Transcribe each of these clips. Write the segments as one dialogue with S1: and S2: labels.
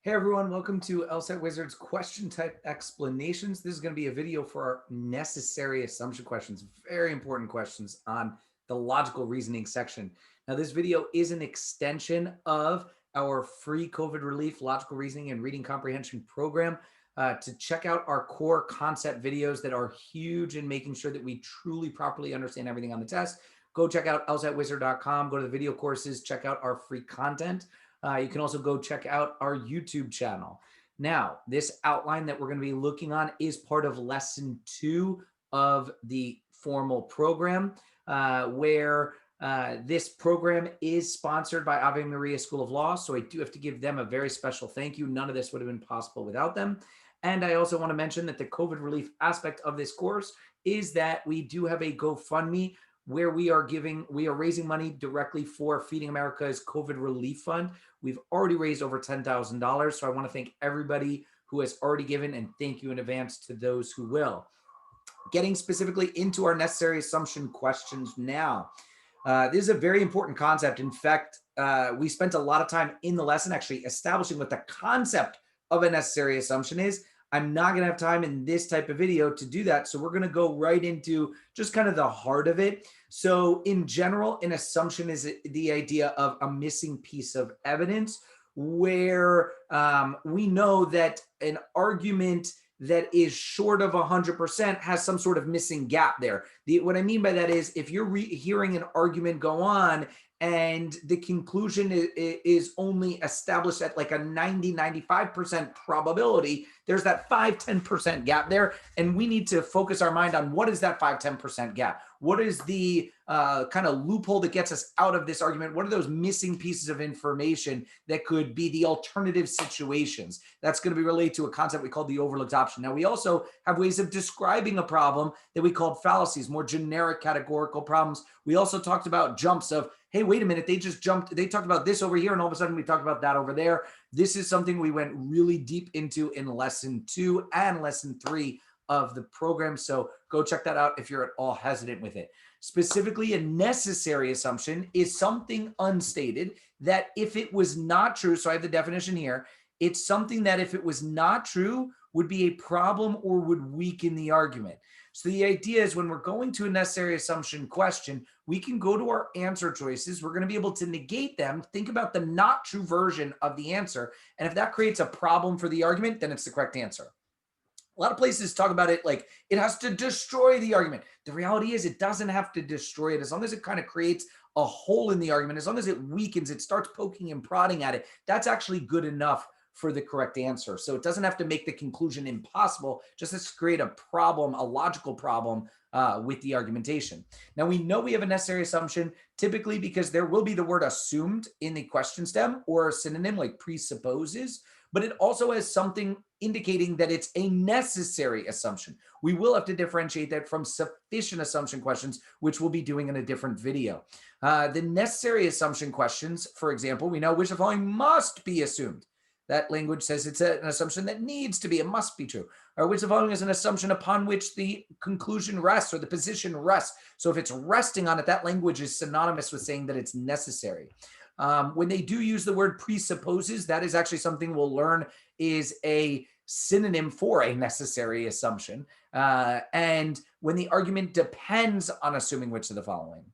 S1: Hey everyone, welcome to LSAT Wizard's question type explanations. This is going to be a video for our necessary assumption questions, very important questions on the logical reasoning section. Now, this video is an extension of our free COVID relief logical reasoning and reading comprehension program. To check out our core concept videos that are huge in making sure that we truly properly understand everything on the test, go check out lsatwizard.com, go to the video courses, check out our free content. You can also go check out our YouTube channel. Now, this outline that we're going to be looking on is part of lesson 2 of the formal program, where this program is sponsored by Ave Maria School of Law. So I do have to give them a very special thank you. None of this would have been possible without them. And I also want to mention that the COVID relief aspect of this course is that we do have a GoFundMe where we are raising money directly for Feeding America's COVID Relief Fund. We've already raised over $10,000. So I want to thank everybody who has already given, and thank you in advance to those who will. Getting specifically into our necessary assumption questions now. This is a very important concept. In fact, we spent a lot of time in the lesson actually establishing what the concept of a necessary assumption is. I'm not going to have time in this type of video to do that. So we're going to go right into just kind of the heart of it. So in general, an assumption is the idea of a missing piece of evidence where we know that an argument that is short of 100% has some sort of missing gap there. What I mean by that is if you're hearing an argument go on and the conclusion is only established at like a 95% probability, there's that 10% gap there. And we need to focus our mind on what is that 10% gap? What is the kind of loophole that gets us out of this argument? What are those missing pieces of information that could be the alternative situations? That's going to be related to a concept we call the overlooked option. Now, we also have ways of describing a problem that we called fallacies, more generic categorical problems. We also talked about jumps of, hey, wait a minute, they just jumped. They talked about this over here, and all of a sudden we talked about that over there. This is something we went really deep into in lesson 2 and lesson 3 of the program. So go check that out if you're at all hesitant with it. Specifically, a necessary assumption is something unstated that if it was not true, so I have the definition here, it's something that if it was not true would be a problem or would weaken the argument. So the idea is when we're going to a necessary assumption question, we can go to our answer choices. We're going to be able to negate them, think about the not true version of the answer. And if that creates a problem for the argument, then it's the correct answer. A lot of places talk about it like it has to destroy the argument. The reality is it doesn't have to destroy it. As long as it kind of creates a hole in the argument, as long as it weakens, it starts poking and prodding at it, that's actually good enough for the correct answer. So it doesn't have to make the conclusion impossible, just to create a problem, a logical problem with the argumentation. Now, we know we have a necessary assumption typically because there will be the word assumed in the question stem or a synonym like presupposes, but it also has something indicating that it's a necessary assumption. We will have to differentiate that from sufficient assumption questions, which we'll be doing in a different video. The necessary assumption questions, for example, we know which of the following must be assumed. That language says it's an assumption that needs to be, it must be true. Or which of the following is an assumption upon which the conclusion rests or the position rests. So if it's resting on it, that language is synonymous with saying that it's necessary. When they do use the word presupposes, that is actually something we'll learn is a synonym for a necessary assumption. And when the argument depends on assuming which of the following.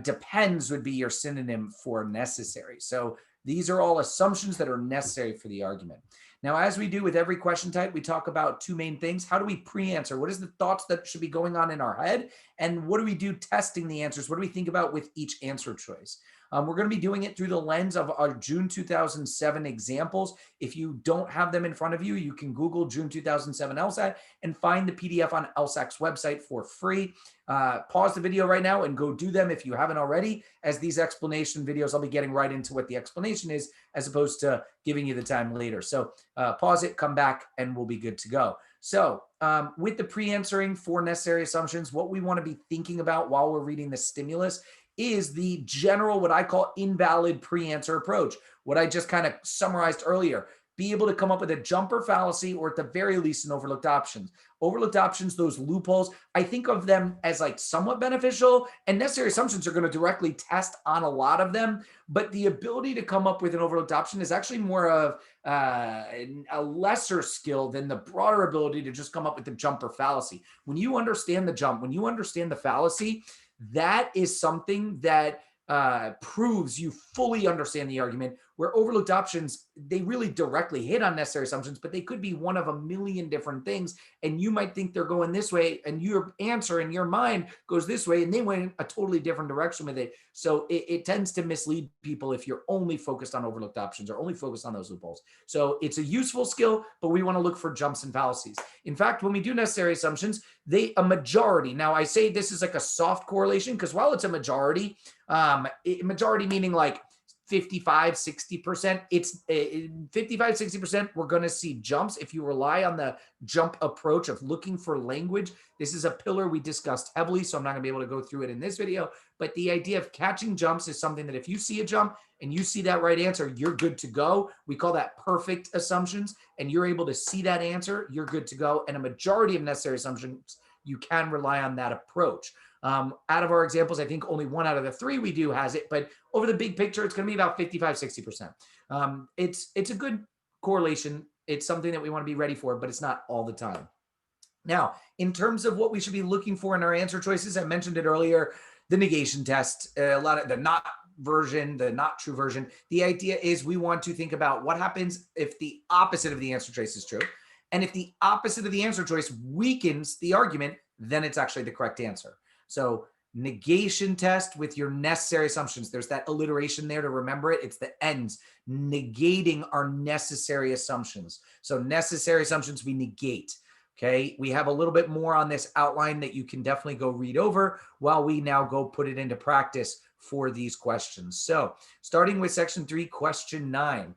S1: Depends would be your synonym for necessary. So these are all assumptions that are necessary for the argument. Now, as we do with every question type, we talk about two main things. How do we pre-answer? What is the thoughts that should be going on in our head? And what do we do testing the answers? What do we think about with each answer choice? We're going to be doing it through the lens of our June 2007 examples. If you don't have them in front of you, you can Google June 2007 LSAT and find the PDF on LSAT's website for free. Pause the video right now and go do them if you haven't already, as these explanation videos, I'll be getting right into what the explanation is as opposed to giving you the time later. So pause it, come back, and we'll be good to go. So with the pre-answering for necessary assumptions, what we want to be thinking about while we're reading the stimulus is the general, what I call invalid pre-answer approach. What I just kind of summarized earlier. be able to come up with a jumper fallacy, or at the very least an overlooked options. Overlooked options, those loopholes, I think of them as like somewhat beneficial, and necessary assumptions are going to directly test on a lot of them. But the ability to come up with an overlooked option is actually more of a lesser skill than the broader ability to just come up with the jumper fallacy. When you understand the jump, when you understand the fallacy, that is something that proves you fully understand the argument, where overlooked options, they really directly hit on necessary assumptions, but they could be one of a million different things. And you might think they're going this way, and your answer in your mind goes this way, and they went a totally different direction with it. So it tends to mislead people if you're only focused on overlooked options or only focused on those loopholes. So it's a useful skill, but we want to look for jumps and fallacies. In fact, when we do necessary assumptions, a majority, now I say this is like a soft correlation, because while it's a majority, majority meaning like 55, 60%, it's 55, 60%, we're going to see jumps if you rely on the jump approach of looking for language. This is a pillar we discussed heavily, so I'm not going to be able to go through it in this video, but the idea of catching jumps is something that if you see a jump and you see that right answer, you're good to go. We call that perfect assumptions, and you're able to see that answer, you're good to go. And a majority of necessary assumptions, you can rely on that approach. Out of our examples, I think only 1 out of the 3 we do has it, but over the big picture, it's going to be about 55, 60%. It's a good correlation. It's something that we want to be ready for, but it's not all the time. Now, in terms of what we should be looking for in our answer choices, I mentioned it earlier, the negation test, a lot of the not version, the not true version. The idea is we want to think about what happens if the opposite of the answer choice is true. And if the opposite of the answer choice weakens the argument, then it's actually the correct answer. So negation test with your necessary assumptions. There's that alliteration there to remember it. It's the ends. Negating our necessary assumptions. So necessary assumptions we negate. Okay. We have a little bit more on this outline that you can definitely go read over while we now go put it into practice for these questions. So starting with section 3, question 9.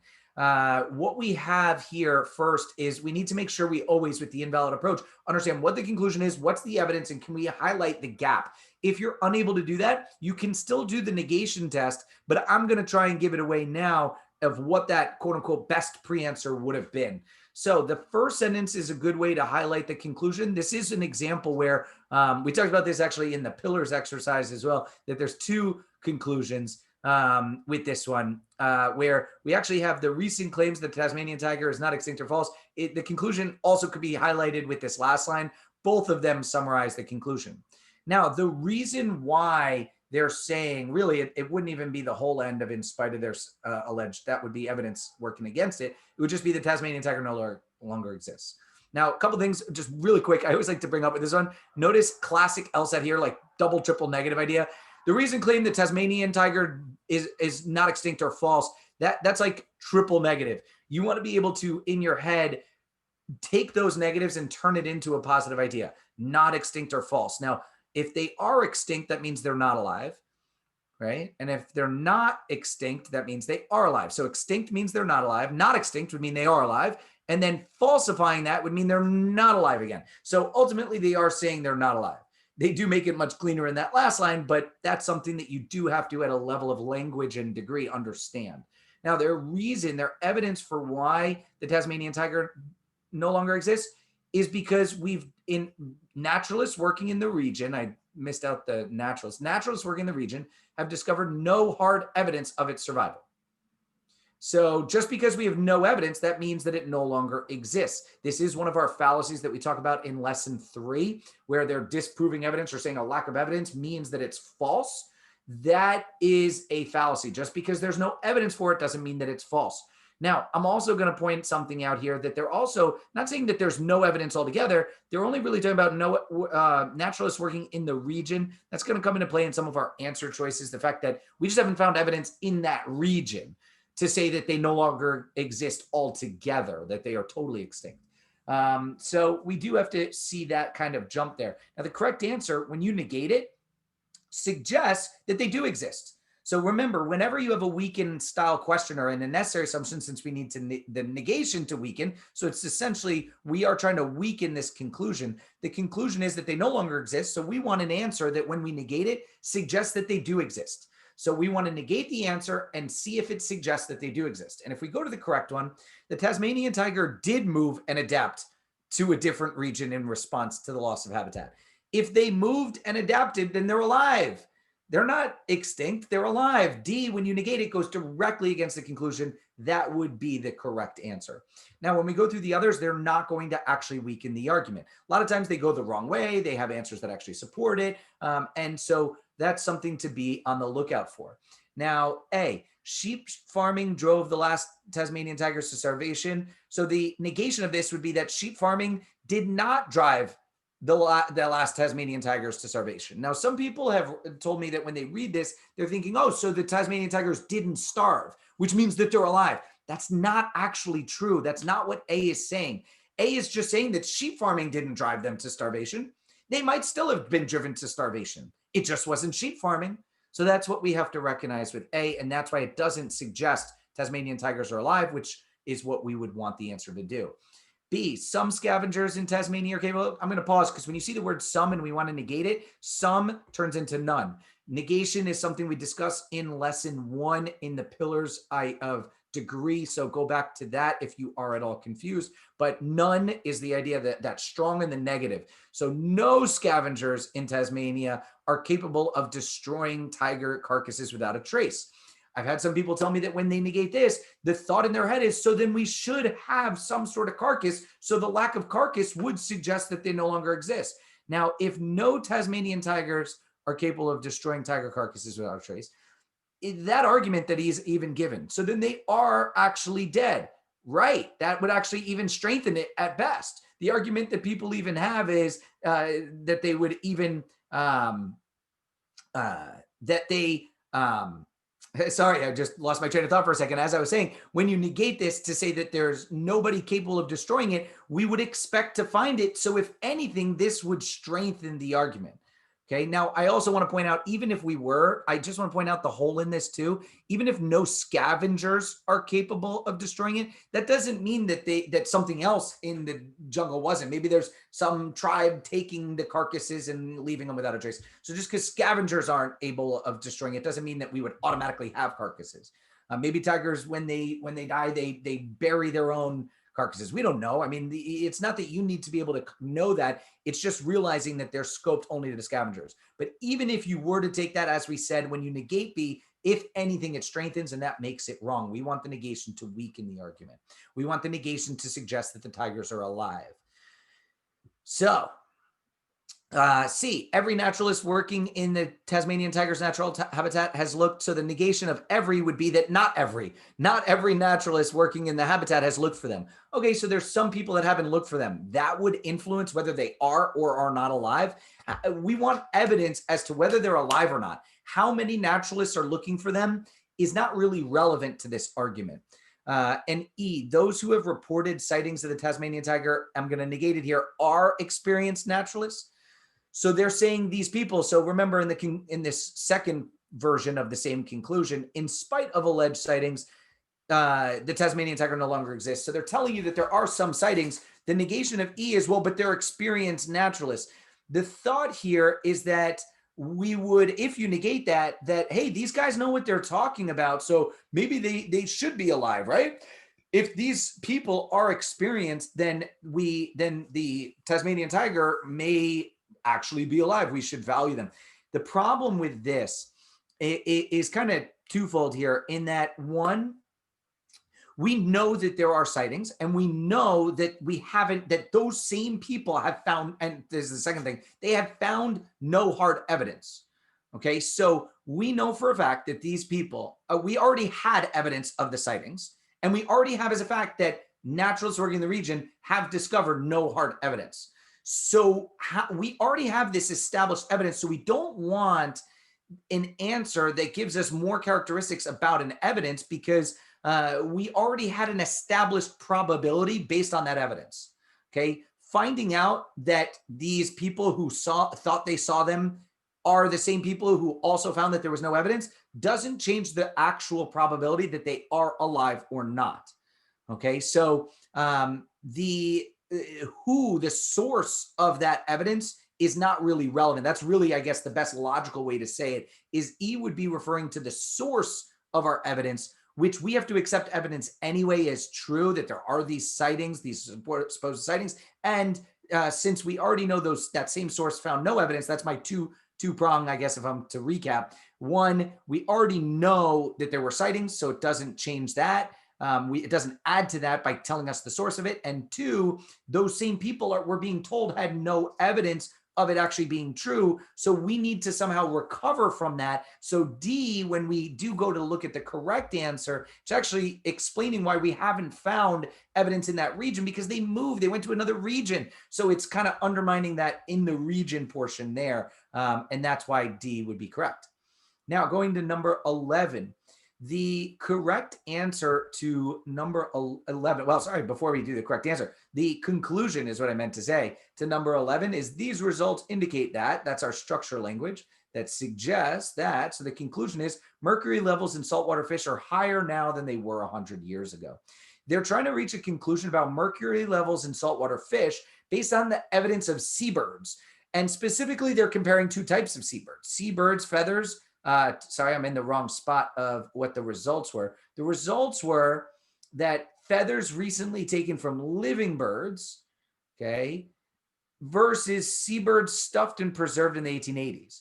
S1: What we have here first is we need to make sure we always, with the invalid approach, understand what the conclusion is, what's the evidence, and can we highlight the gap? If you're unable to do that, you can still do the negation test, but I'm going to try and give it away now of what that quote unquote best pre-answer would have been. So the first sentence is a good way to highlight the conclusion. This is an example where we talked about this actually in the pillars exercise as well, that there's 2 conclusions with this one, where we actually have the recent claims that the Tasmanian tiger is not extinct or false. The conclusion also could be highlighted with this last line. Both of them summarize the conclusion. Now, the reason why they're saying, really, it wouldn't even be the whole end of in spite of their alleged, that would be evidence working against it. It would just be the Tasmanian tiger no longer exists. Now, a couple things just really quick. I always like to bring up with this one. Notice classic LSAT here, like double, triple negative idea. The reason claim the Tasmanian tiger is not extinct or false, that's like triple negative. You want to be able to, in your head, take those negatives and turn it into a positive idea, not extinct or false. Now, if they are extinct, that means they're not alive, right? And if they're not extinct, that means they are alive. So extinct means they're not alive. Not extinct would mean they are alive. And then falsifying that would mean they're not alive again. So ultimately, they are saying they're not alive. They do make it much cleaner in that last line, but that's something that you do have to, at a level of language and degree, understand. Now, their evidence for why the Tasmanian tiger no longer exists is because in naturalists working in the region, I missed out the naturalists working in the region have discovered no hard evidence of its survival. So just because we have no evidence, that means that it no longer exists. This is one of our fallacies that we talk about in lesson 3, where they're disproving evidence or saying a lack of evidence means that it's false. That is a fallacy. Just because there's no evidence for it doesn't mean that it's false. Now, I'm also going to point something out here that they're also not saying that there's no evidence altogether. They're only really talking about naturalists working in the region. That's going to come into play in some of our answer choices. The fact that we just haven't found evidence in that region to say that they no longer exist altogether, that they are totally extinct. So we do have to see that kind of jump there. Now, the correct answer, when you negate it, suggests that they do exist. So remember, whenever you have a weaken style question or in a necessary assumption, since we need the negation to weaken, so it's essentially we are trying to weaken this conclusion. The conclusion is that they no longer exist. So we want an answer that when we negate it, suggests that they do exist. So we want to negate the answer and see if it suggests that they do exist. And if we go to the correct one, the Tasmanian tiger did move and adapt to a different region in response to the loss of habitat. If they moved and adapted, then they're alive. They're not extinct, they're alive. D, when you negate it, goes directly against the conclusion. That would be the correct answer. Now, when we go through the others, they're not going to actually weaken the argument. A lot of times they go the wrong way. They have answers that actually support it. And so that's something to be on the lookout for. Now, A, sheep farming drove the last Tasmanian tigers to starvation. So the negation of this would be that sheep farming did not drive the last Tasmanian tigers to starvation. Now, some people have told me that when they read this, they're thinking, oh, so the Tasmanian tigers didn't starve, which means that they're alive. That's not actually true. That's not what A is saying. A is just saying that sheep farming didn't drive them to starvation. They might still have been driven to starvation. It just wasn't sheep farming. So that's what we have to recognize with A, and that's why it doesn't suggest Tasmanian tigers are alive, which is what we would want the answer to do. B, some scavengers in Tasmania are capable. I'm going to pause because when you see the word some and we want to negate it, some turns into none. Negation is something we discuss in lesson 1 in the pillars of degree. So go back to that if you are at all confused. But none is the idea that that's strong in the negative. So no scavengers in Tasmania are capable of destroying tiger carcasses without a trace. I've had some people tell me that when they negate this, the thought in their head is, so then we should have some sort of carcass. So the lack of carcass would suggest that they no longer exist. Now, if no Tasmanian tigers are capable of destroying tiger carcasses without a trace, that argument that he's even given, so then they are actually dead, right? That would actually even strengthen it at best. The argument that people even have is that they would even, sorry, I just lost my train of thought for a second. As I was saying, when you negate this to say that there's nobody capable of destroying it, we would expect to find it. So if anything, this would strengthen the argument. Okay. Now, I also want to point out, even if we were, I just want to point out the hole in this too. Even if no scavengers are capable of destroying it, that doesn't mean that something else in the jungle wasn't. Maybe there's some tribe taking the carcasses and leaving them without a trace. So just because scavengers aren't able of destroying it doesn't mean that we would automatically have carcasses. Maybe tigers, when they die, they bury their own carcasses. We don't know. I mean, it's not that you need to be able to know that. It's just realizing that they're scoped only to the scavengers. But even if you were to take that, as we said, when you negate B, if anything, it strengthens, and that makes it wrong. We want the negation to weaken the argument. We want the negation to suggest that the tigers are alive. So C, every naturalist working in the Tasmanian tiger's natural habitat has looked. So the negation of every would be that not every naturalist working in the habitat has looked for them. Okay, so there's some people that haven't looked for them. That would influence whether they are or are not alive. We want evidence as to whether they're alive or not. How many naturalists are looking for them is not really relevant to this argument. And E, those who have reported sightings of the Tasmanian tiger, I'm going to negate it here, are experienced naturalists. So they're saying these people. So remember, in this second version of the same conclusion, in spite of alleged sightings, the Tasmanian tiger no longer exists. So they're telling you that there are some sightings. The negation of E is, well, but they're experienced naturalists. The thought here is that we would, if you negate that, hey, these guys know what they're talking about, so maybe they should be alive, right? If these people are experienced, then the Tasmanian tiger may actually be alive. We should value them. The problem with this is kind of twofold here, in that one, we know that there are sightings, and we know that that those same people have found, and this is the second thing, they have found no hard evidence. Okay, so we know for a fact that these people, we already had evidence of the sightings, and we already have as a fact that naturalists working in the region have discovered no hard evidence. So we already have this established evidence. So we don't want an answer that gives us more characteristics about an evidence, because we already had an established probability based on that evidence. Okay, finding out that these people who thought they saw them are the same people who also found that there was no evidence doesn't change the actual probability that they are alive or not. Okay, so the source of that evidence is not really relevant. That's really, I guess, the best logical way to say it is E would be referring to the source of our evidence, which we have to accept evidence anyway as true, that there are these sightings, these supposed sightings. And since we already know that same source found no evidence, that's my two-prong, I guess, if I'm to recap. One, we already know that there were sightings, so it doesn't change that. It doesn't add to that by telling us the source of it. And two, those same people we're being told had no evidence of it actually being true. So we need to somehow recover from that. So D, when we do go to look at the correct answer, it's actually explaining why we haven't found evidence in that region, because they moved, they went to another region. So it's kind of undermining that in the region portion there. And that's why D would be correct. Now going to number 11. The correct answer to number 11, well, sorry, before we do the correct answer, the conclusion is what I meant to say to number 11 is these results indicate that's our structure language that suggests that, so the conclusion is mercury levels in saltwater fish are higher now than they were 100 years ago. They're trying to reach a conclusion about mercury levels in saltwater fish based on the evidence of seabirds. And specifically, they're comparing two types of seabirds. Seabirds, feathers, sorry, I'm in the wrong spot of what the results were. The results were that feathers recently taken from living birds, okay, versus seabirds stuffed and preserved in the 1880s.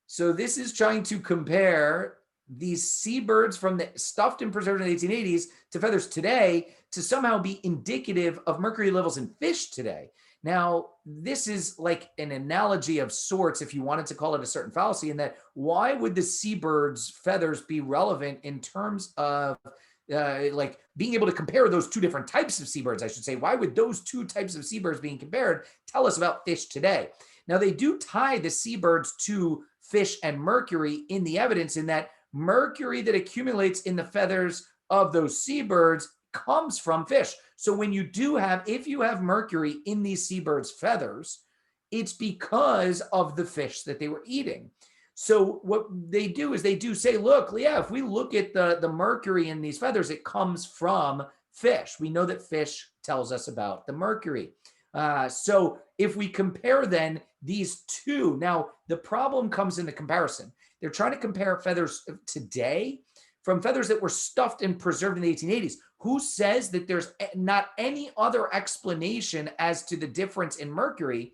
S1: So this is trying to compare these seabirds from the stuffed and preserved in the 1880s to feathers today to somehow be indicative of mercury levels in fish today. Now, this is like an analogy of sorts, if you wanted to call it a certain fallacy, in that why would the seabird's feathers be relevant in terms of like being able to compare those two different types of seabirds, I should say? Why would those two types of seabirds being compared tell us about fish today? Now, they do tie the seabirds to fish and mercury in the evidence, in that mercury that accumulates in the feathers of those seabirds comes from fish. So when you if you have mercury in these seabirds' feathers, it's because of the fish that they were eating. So what they do is they do say, look, yeah, if we look at the mercury in these feathers, it comes from fish. We know that fish tells us about the mercury. So if we compare then these two, now the problem comes in the comparison. They're trying to compare feathers today from feathers that were stuffed and preserved in the 1880s. Who says that there's not any other explanation as to the difference in mercury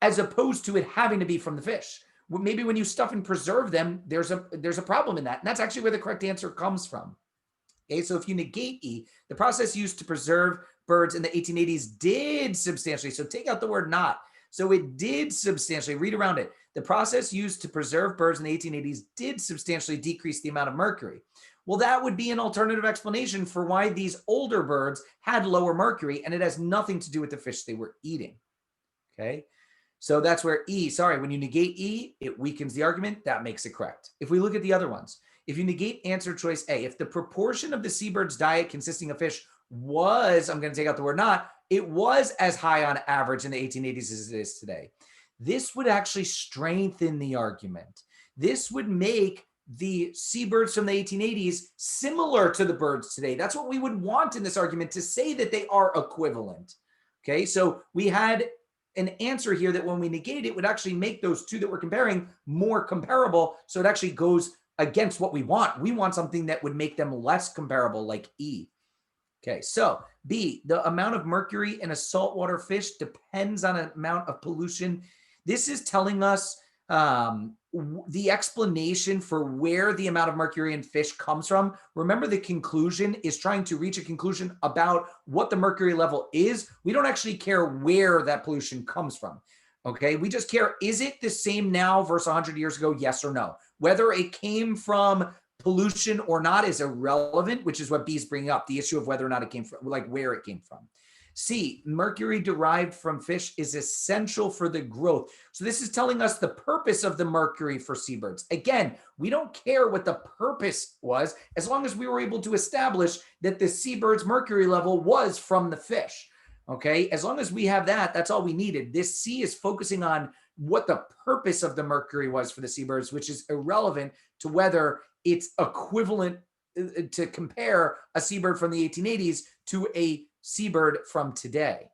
S1: as opposed to it having to be from the fish? Maybe when you stuff and preserve them, there's a problem in that. And that's actually where the correct answer comes from. Okay, so if you negate E, the process used to preserve birds in the 1880s did substantially, so take out the word not. So it did substantially, read around it. The process used to preserve birds in the 1880s did substantially decrease the amount of mercury. Well, that would be an alternative explanation for why these older birds had lower mercury, and it has nothing to do with the fish they were eating. Okay, so that's where E, sorry, when you negate E, it weakens the argument. That makes it correct. If we look at the other ones, if you negate answer choice A, if the proportion of the seabird's diet consisting of fish was, I'm going to take out the word not, it was as high on average in the 1880s as it is today, this would actually strengthen the argument. This would make the seabirds from the 1880s similar to the birds today. That's what we would want in this argument, to say that they are equivalent. Okay, so we had an answer here that when we negate it would actually make those two that we're comparing more comparable. So it actually goes against what we want. We want something that would make them less comparable, like E. Okay, so B, the amount of mercury in a saltwater fish depends on an amount of pollution. This is telling us the explanation for where the amount of mercury in fish comes from. Remember, the conclusion is trying to reach a conclusion about what the mercury level is. We don't actually care where that pollution comes from. Okay, we just care, is it the same now versus 100 years ago? Yes or no. Whether it came from pollution or not is irrelevant, which is what B is bringing up, the issue of whether or not it came from, like where it came from. C, mercury derived from fish is essential for the growth. So this is telling us the purpose of the mercury for seabirds. Again, we don't care what the purpose was, as long as we were able to establish that the seabird's mercury level was from the fish. Okay, as long as we have that, that's all we needed. This C is focusing on what the purpose of the mercury was for the seabirds, which is irrelevant to whether it's equivalent to compare a seabird from the 1880s to a seabird from today.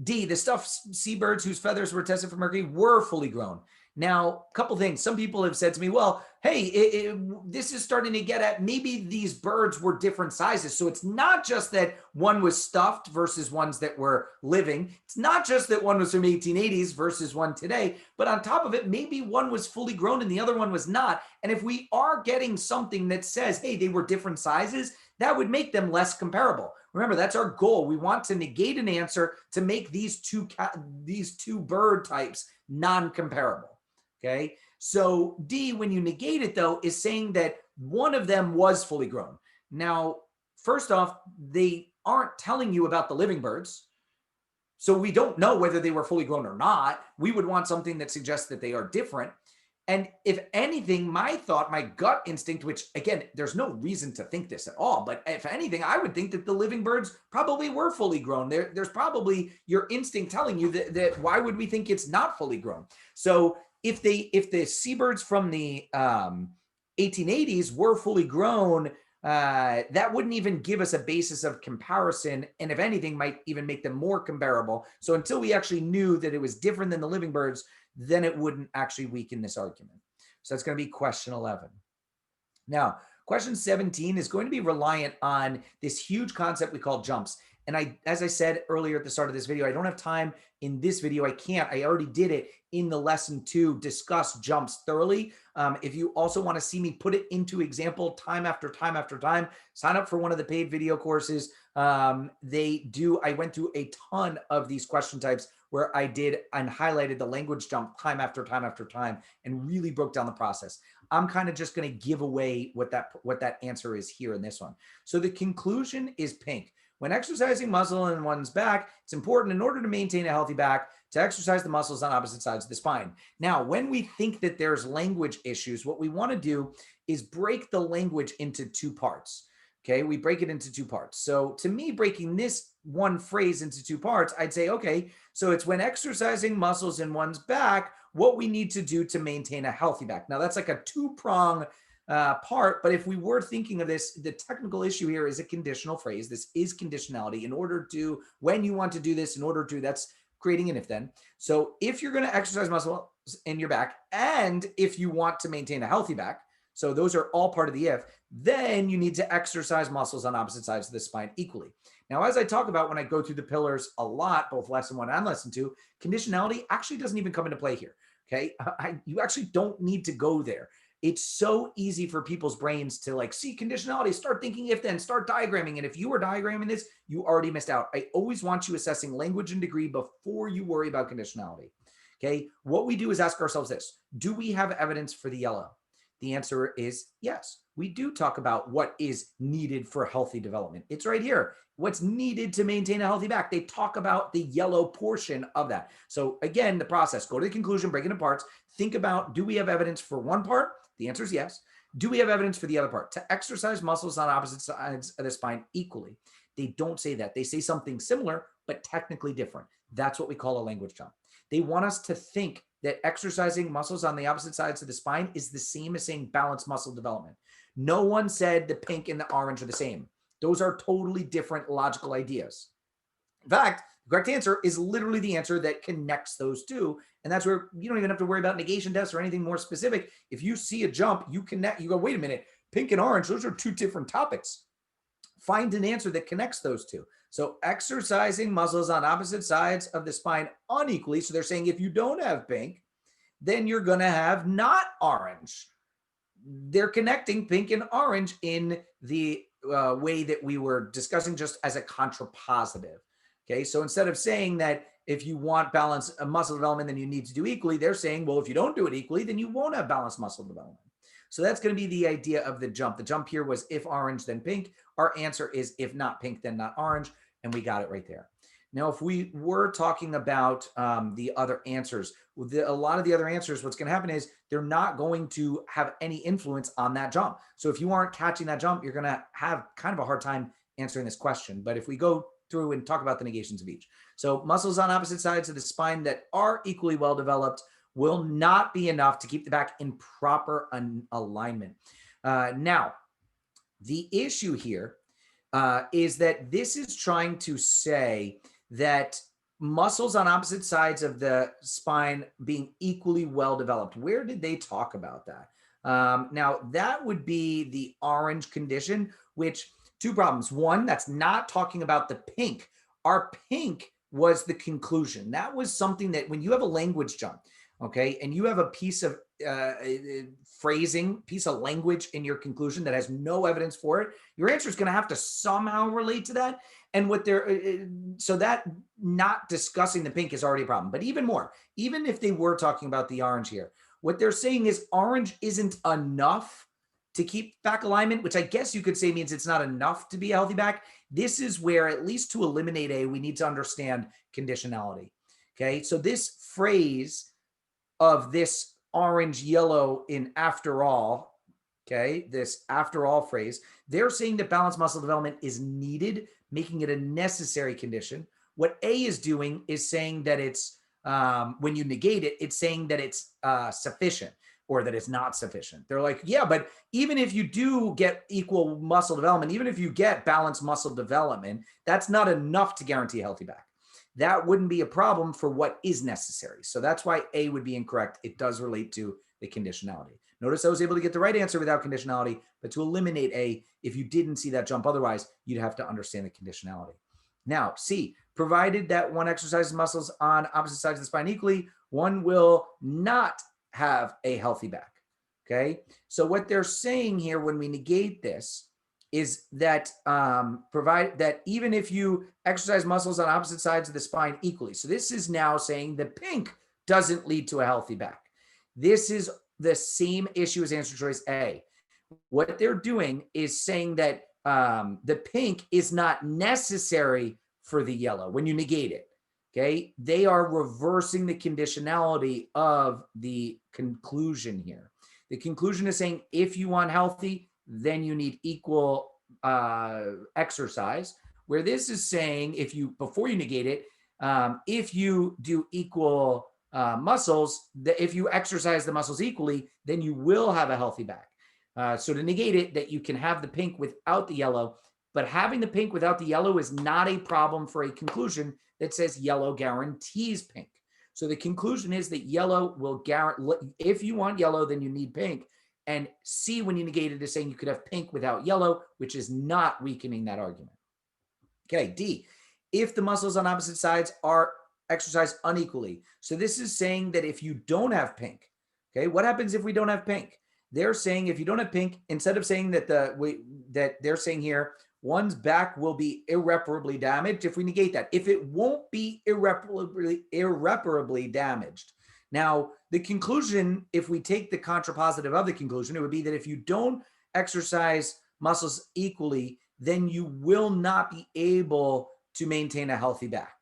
S1: D, the stuffed seabirds whose feathers were tested for mercury were fully grown. Now, a couple things. Some people have said to me, well, hey, this is starting to get at maybe these birds were different sizes. So it's not just that one was stuffed versus ones that were living. It's not just that one was from 1880s versus one today. But on top of it, maybe one was fully grown and the other one was not. And if we are getting something that says, hey, they were different sizes, that would make them less comparable. Remember, that's our goal. We want to negate an answer to make these two bird types non-comparable. Okay, so D, when you negate it though, is saying that one of them was fully grown. Now, first off, they aren't telling you about the living birds. So we don't know whether they were fully grown or not. We would want something that suggests that they are different. And if anything, my thought, my gut instinct, which again, there's no reason to think this at all, but if anything, I would think that the living birds probably were fully grown. There's probably your instinct telling you that why would we think it's not fully grown? So if the seabirds from the 1880s were fully grown, that wouldn't even give us a basis of comparison, and if anything, might even make them more comparable. So until we actually knew that it was different than the living birds, then it wouldn't actually weaken this argument. So that's going to be question 11. Now, question 17 is going to be reliant on this huge concept we call jumps. And as I said earlier at the start of this video, I don't have time in this video. I can't. I already did it in the lesson to discuss jumps thoroughly. If you also want to see me put it into example time after time after time, sign up for one of the paid video courses. I went through a ton of these question types where I did and highlighted the language jump time after time after time and really broke down the process. I'm kind of just going to give away what that answer is here in this one. So the conclusion is pink. When exercising muscle in one's back, it's important in order to maintain a healthy back to exercise the muscles on opposite sides of the spine. Now, when we think that there's language issues, what we want to do is break the language into two parts. Okay, we break it into two parts. So to me, breaking this one phrase into two parts, I'd say, okay, so it's when exercising muscles in one's back, what we need to do to maintain a healthy back. Now, that's like a two-prong part, but if we were thinking of this, the technical issue here is a conditional phrase. This is conditionality. In order to, when you want to do this, in order to, that's creating an if then. So if you're going to exercise muscles in your back, and if you want to maintain a healthy back, so those are all part of the if, then you need to exercise muscles on opposite sides of the spine equally. Now, as I talk about when I go through the pillars a lot, both lesson 1 and lesson 2, conditionality actually doesn't even come into play here. Okay, you actually don't need to go there. It's so easy for people's brains to like see conditionality, start thinking if then, start diagramming. And if you were diagramming this, you already missed out. I always want you assessing language and degree before you worry about conditionality. Okay, what we do is ask ourselves this: do we have evidence for the yellow? The answer is yes. We do talk about what is needed for healthy development. It's right here. What's needed to maintain a healthy back. They talk about the yellow portion of that. So again, the process, go to the conclusion, break it into parts, think about, do we have evidence for one part? The answer is yes. Do we have evidence for the other part? To exercise muscles on opposite sides of the spine equally. They don't say that. They say something similar, but technically different. That's what we call a language jump. They want us to think that exercising muscles on the opposite sides of the spine is the same as saying balanced muscle development. No one said the pink and the orange are the same. Those are totally different logical ideas. In fact, the correct answer is literally the answer that connects those two. And that's where you don't even have to worry about negation tests or anything more specific. If you see a jump, you connect, you go, wait a minute, pink and orange, those are two different topics. Find an answer that connects those two. So exercising muscles on opposite sides of the spine unequally. So they're saying if you don't have pink, then you're going to have not orange. They're connecting pink and orange in the way that we were discussing just as a contrapositive. Okay, so instead of saying that if you want balanced muscle development, then you need to do equally, they're saying, well, if you don't do it equally, then you won't have balanced muscle development. So that's going to be the idea of the jump. The jump here was if orange, then pink. Our answer is if not pink, then not orange. And we got it right there. Now, if we were talking about the other answers, a lot of the other answers, what's going to happen is they're not going to have any influence on that jump. So if you aren't catching that jump, you're going to have kind of a hard time answering this question. But if we go through and talk about the negations of each. So muscles on opposite sides of the spine that are equally well developed will not be enough to keep the back in proper alignment. Now, the issue here is that this is trying to say that muscles on opposite sides of the spine being equally well developed. Where did they talk about that? Now, that would be the orange condition, which two problems. One, that's not talking about the pink. Our pink was the conclusion. That was something that when you have a language jump, okay, and you have a piece of phrasing, piece of language in your conclusion that has no evidence for it, your answer is going to have to somehow relate to that. And what they're, so that not discussing the pink is already a problem. But even more, even if they were talking about the orange here, what they're saying is orange isn't enough to keep back alignment, which I guess you could say means it's not enough to be a healthy back. This is where, at least to eliminate A, we need to understand conditionality. Okay, so this phrase of this orange yellow in after all, okay, this after all phrase, they're saying that balanced muscle development is needed, making it a necessary condition. What A is doing is saying that it's, when you negate it, it's saying that it's sufficient or that it's not sufficient. They're like, yeah, but even if you do get equal muscle development, even if you get balanced muscle development, that's not enough to guarantee a healthy back. That wouldn't be a problem for what is necessary. So that's why A would be incorrect. It does relate to the conditionality. Notice I was able to get the right answer without conditionality, but to eliminate A, if you didn't see that jump otherwise, you'd have to understand the conditionality. Now, C, provided that one exercises muscles on opposite sides of the spine equally, one will not have a healthy back. Okay. So what they're saying here when we negate this is that provide that even if you exercise muscles on opposite sides of the spine equally. So this is now saying the pink doesn't lead to a healthy back. This is the same issue as answer choice A. What they're doing is saying that the pink is not necessary for the yellow when you negate it. Okay, they are reversing the conditionality of the conclusion here. The conclusion is saying if you want healthy, then you need equal exercise. Where this is saying if you, before you negate it, if you do equal muscles, if you exercise the muscles equally, then you will have a healthy back. So to negate it, that you can have the pink without the yellow, but having the pink without the yellow is not a problem for a conclusion that says yellow guarantees pink. So the conclusion is that yellow will guarantee, if you want yellow, then you need pink. And C, when you negate it, is saying you could have pink without yellow, which is not weakening that argument. Okay, D, if the muscles on opposite sides are exercised unequally. So this is saying that if you don't have pink, okay, what happens if we don't have pink? They're saying if you don't have pink, instead of saying that that they're saying here, one's back will be irreparably damaged if we negate that. If it won't be irreparably damaged. Now, the conclusion, if we take the contrapositive of the conclusion, it would be that if you don't exercise muscles equally, then you will not be able to maintain a healthy back.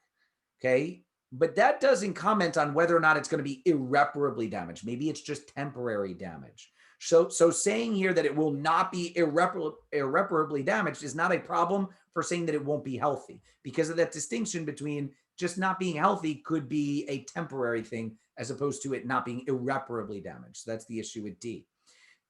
S1: Okay. But that doesn't comment on whether or not it's going to be irreparably damaged. Maybe it's just temporary damage. So saying here that it will not be irreparably damaged is not a problem for saying that it won't be healthy, because of that distinction between just not being healthy could be a temporary thing as opposed to it not being irreparably damaged. So that's the issue with D.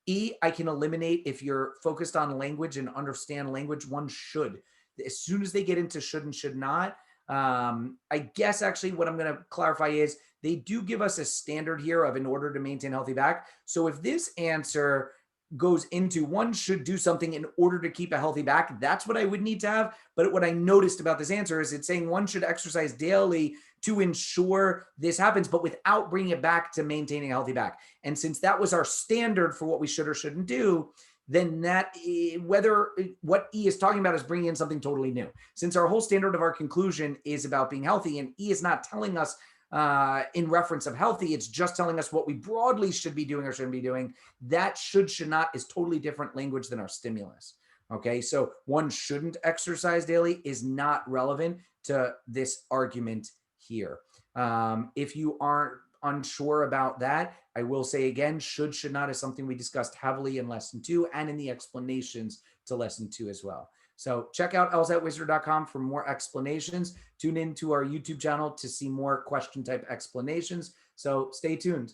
S1: E, I can eliminate if you're focused on language and understand language, one should. As soon as they get into should and should not, I guess actually what I'm going to clarify is they do give us a standard here of in order to maintain healthy back. So if this answer goes into one should do something in order to keep a healthy back, that's what I would need to have. But what I noticed about this answer is it's saying one should exercise daily to ensure this happens, but without bringing it back to maintaining a healthy back. And since that was our standard for what we should or shouldn't do, then that whether what E is talking about is bringing in something totally new. Since our whole standard of our conclusion is about being healthy, and E is not telling us in reference of healthy, it's just telling us what we broadly should be doing or shouldn't be doing. That should not is totally different language than our stimulus. Okay, so one shouldn't exercise daily is not relevant to this argument here. If you aren't unsure about that, I will say again, should not is something we discussed heavily in lesson 2 and in the explanations to lesson 2 as well. So check out lsatwizard.com for more explanations. Tune into our YouTube channel to see more question type explanations. So stay tuned.